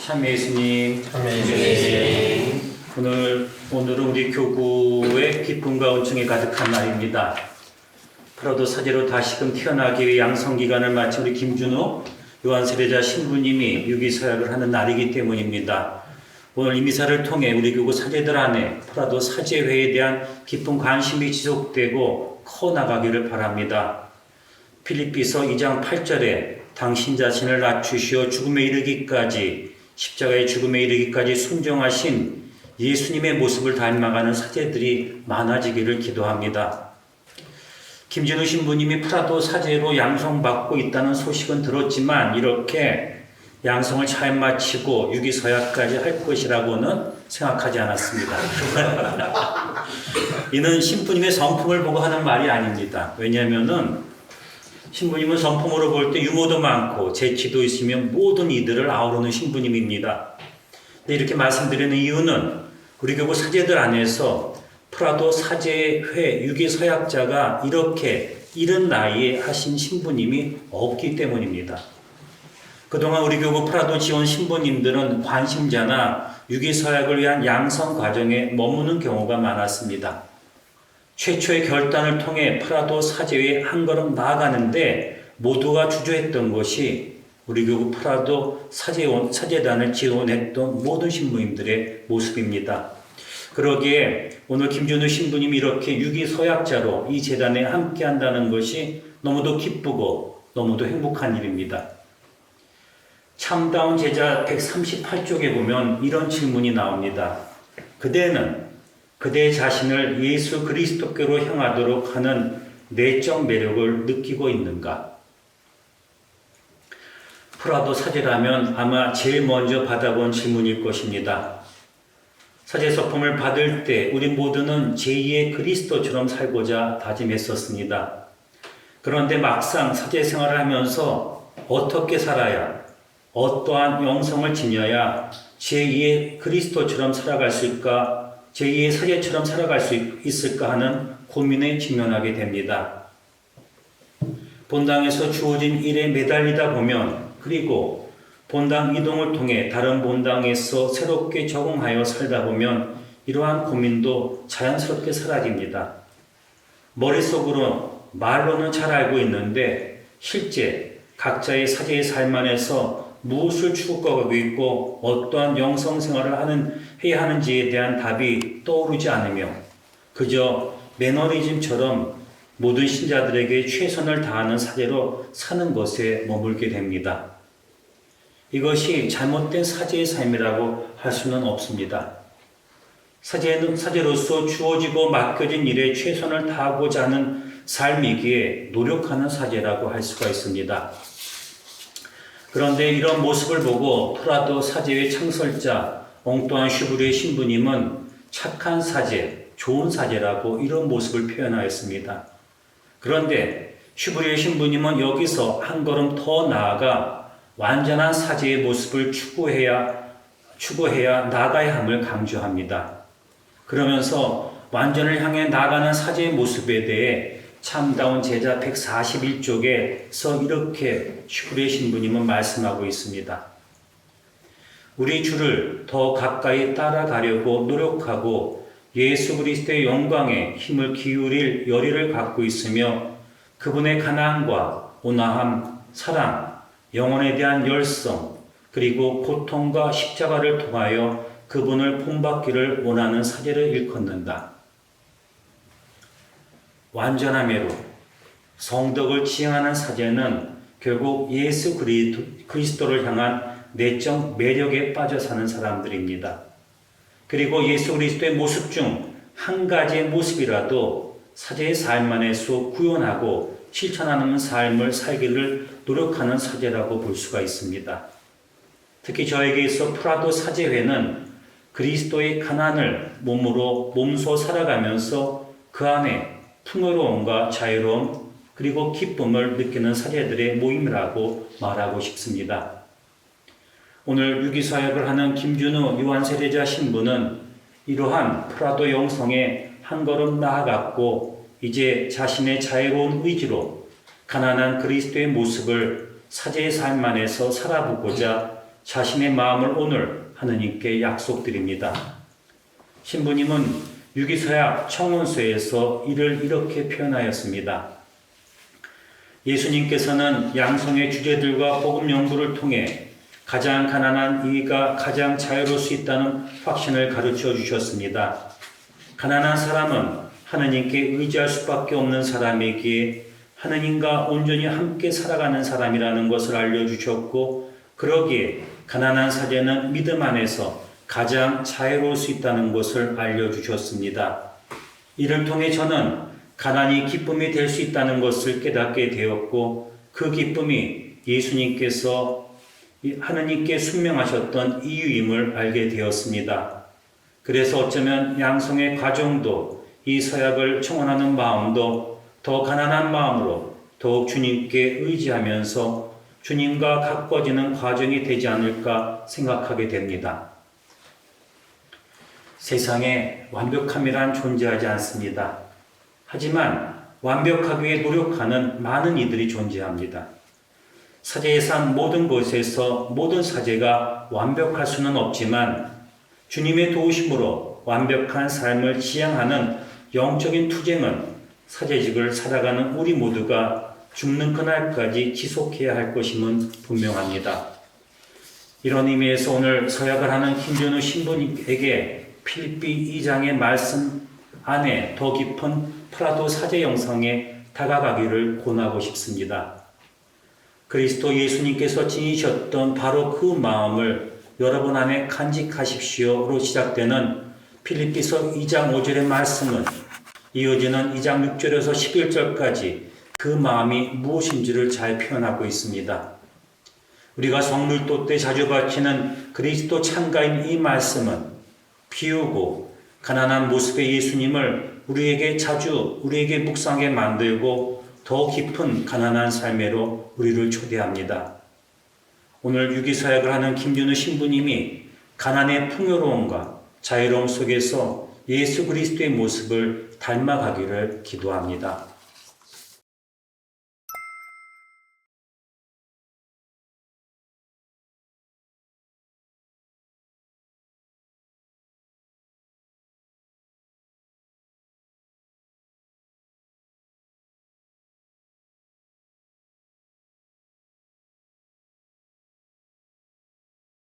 참 예수님, 오늘은 우리 교구의 기쁨과 은총이 가득한 날입니다. 프라도 사제로 다시금 태어나기 위해 양성기간을 마친 우리 김준호 요한세례자 신부님이 유기서약을 하는 날이기 때문입니다. 오늘 이 미사를 통해 우리 교구 사제들 안에 프라도 사제회에 대한 깊은 관심이 지속되고 커나가기를 바랍니다. 필립비서 2장 8절에 당신 자신을 낮추시어 죽음에 이르기까지 십자가의 죽음에 이르기까지 순종하신 예수님의 모습을 닮아가는 사제들이 많아지기를 기도합니다. 김진우 신부님이 프라도 사제로 양성받고 있다는 소식은 들었지만 이렇게 양성을 잘 마치고 유기서약까지 할 것이라고는 생각하지 않았습니다. 이는 신부님의 성품을 보고 하는 말이 아닙니다. 왜냐하면은 신부님은 성품으로 볼 때 유머도 많고 재치도 있으며 모든 이들을 아우르는 신부님입니다. 이렇게 말씀드리는 이유는 우리 교구 사제들 안에서 프라도 사제회 유기서약자가 이렇게 이른 나이에 하신 신부님이 없기 때문입니다. 그동안 우리 교구 프라도 지원 신부님들은 관심자나 유기서약을 위한 양성 과정에 머무는 경우가 많았습니다. 최초의 결단을 통해 프라도 사제회에 한 걸음 나아가는데 모두가 주저했던 것이 우리 교구 프라도 사제단을 지원했던 모든 신부님들의 모습입니다. 그러기에 오늘 김준우 신부님이 이렇게 유기서약자로 이 재단에 함께 한다는 것이 너무도 기쁘고 너무도 행복한 일입니다. 참다운 제자 138쪽에 보면 이런 질문이 나옵니다. 그대는 그대 자신을 예수 그리스도께로 향하도록 하는 내적 매력을 느끼고 있는가? 프라도 사제라면 아마 제일 먼저 받아본 질문일 것입니다. 사제 서품을 받을 때 우리 모두는 제2의 그리스도처럼 살고자 다짐했었습니다. 그런데 막상 사제 생활을 하면서 어떻게 살아야, 어떠한 영성을 지녀야 제2의 그리스도처럼 살아갈 수 있을까, 제2의 사제처럼 살아갈 수 있을까 하는 고민에 직면하게 됩니다. 본당에서 주어진 일에 매달리다 보면, 그리고 본당 이동을 통해 다른 본당에서 새롭게 적응하여 살다 보면 이러한 고민도 자연스럽게 사라집니다. 머릿속으로 말로는 잘 알고 있는데 실제 각자의 사제의 삶 안에서 무엇을 추구하고 있고 어떠한 영성 생활을 해야 하는지에 대한 답이 떠오르지 않으며 그저 매너리즘처럼 모든 신자들에게 최선을 다하는 사제로 사는 것에 머물게 됩니다. 이것이 잘못된 사제의 삶이라고 할 수는 없습니다. 사제로서 주어지고 맡겨진 일에 최선을 다하고자 하는 삶이기에 노력하는 사제라고 할 수가 있습니다. 그런데 이런 모습을 보고 프라도 사제회 창설자 엉뚱한 슈브리의 신부님은 착한 사제, 좋은 사제라고 이런 모습을 표현하였습니다. 그런데 슈브리의 신부님은 여기서 한 걸음 더 나아가 완전한 사제의 모습을 추구해야 나아가야 함을 강조합니다. 그러면서 완전을 향해 나아가는 사제의 모습에 대해 참다운 제자 141쪽에서 이렇게 슈브리의 신부님은 말씀하고 있습니다. 우리 주를 더 가까이 따라가려고 노력하고 예수 그리스도의 영광에 힘을 기울일 열의를 갖고 있으며 그분의 가난과 온화함, 사랑, 영혼에 대한 열성, 그리고 고통과 십자가를 통하여 그분을 본받기를 원하는 사제를 일컫는다. 완전함으로 성덕을 지향하는 사제는 결국 예수 그리스도를 향한 내적 매력에 빠져 사는 사람들입니다. 그리고 예수 그리스도의 모습 중 한 가지의 모습이라도 사제의 삶 안에서 구현하고 실천하는 삶을 살기를 노력하는 사제라고 볼 수가 있습니다. 특히 저에게 있어 프라도 사제회는 그리스도의 가난을 몸소 살아가면서 그 안에 풍요로움과 자유로움 그리고 기쁨을 느끼는 사제들의 모임이라고 말하고 싶습니다. 오늘 유기서약을 하는 김준우 요한세례자 신부는 이러한 프라도 영성에 한 걸음 나아갔고 이제 자신의 자유로운 의지로 가난한 그리스도의 모습을 사제의 삶 안에서 살아보고자 자신의 마음을 오늘 하느님께 약속드립니다. 신부님은 유기서약 청원서에서 이를 이렇게 표현하였습니다. 예수님께서는 양성의 주제들과 복음 연구를 통해 가장 가난한 이가 가장 자유로울 수 있다는 확신을 가르쳐 주셨습니다. 가난한 사람은 하느님께 의지할 수밖에 없는 사람이기에 하느님과 온전히 함께 살아가는 사람이라는 것을 알려주셨고, 그러기에 가난한 사제는 믿음 안에서 가장 자유로울 수 있다는 것을 알려주셨습니다. 이를 통해 저는 가난이 기쁨이 될 수 있다는 것을 깨닫게 되었고, 그 기쁨이 예수님께서 하느님께 순명하셨던 이유임을 알게 되었습니다. 그래서 어쩌면 양성의 과정도 이 서약을 청원하는 마음도 더 가난한 마음으로 더욱 주님께 의지하면서 주님과 가까워지는 과정이 되지 않을까 생각하게 됩니다. 세상에 완벽함이란 존재하지 않습니다. 하지만 완벽하기 위해 노력하는 많은 이들이 존재합니다. 사제의 산 모든 곳에서 모든 사제가 완벽할 수는 없지만 주님의 도우심으로 완벽한 삶을 지향하는 영적인 투쟁은 사제직을 살아가는 우리 모두가 죽는 그날까지 지속해야 할 것임은 분명합니다. 이런 의미에서 오늘 서약을 하는 김준우 신부님에게 필립비 2장의 말씀 안에 더 깊은 프라도 사제 영성에 다가가기를 권하고 싶습니다. 그리스도 예수님께서 지니셨던 바로 그 마음을 여러분 안에 간직하십시오로 시작되는 필립비서 2장 5절의 말씀은 이어지는 2장 6절에서 11절까지 그 마음이 무엇인지를 잘 표현하고 있습니다. 우리가 성물도 때 자주 바치는 그리스도 찬가인 이 말씀은 비우고 가난한 모습의 예수님을 우리에게 묵상하게 만들고 더 깊은 가난한 삶으로 우리를 초대합니다. 오늘 유기서약을 하는 김준우 신부님이 가난의 풍요로움과 자유로움 속에서 예수 그리스도의 모습을 닮아가기를 기도합니다.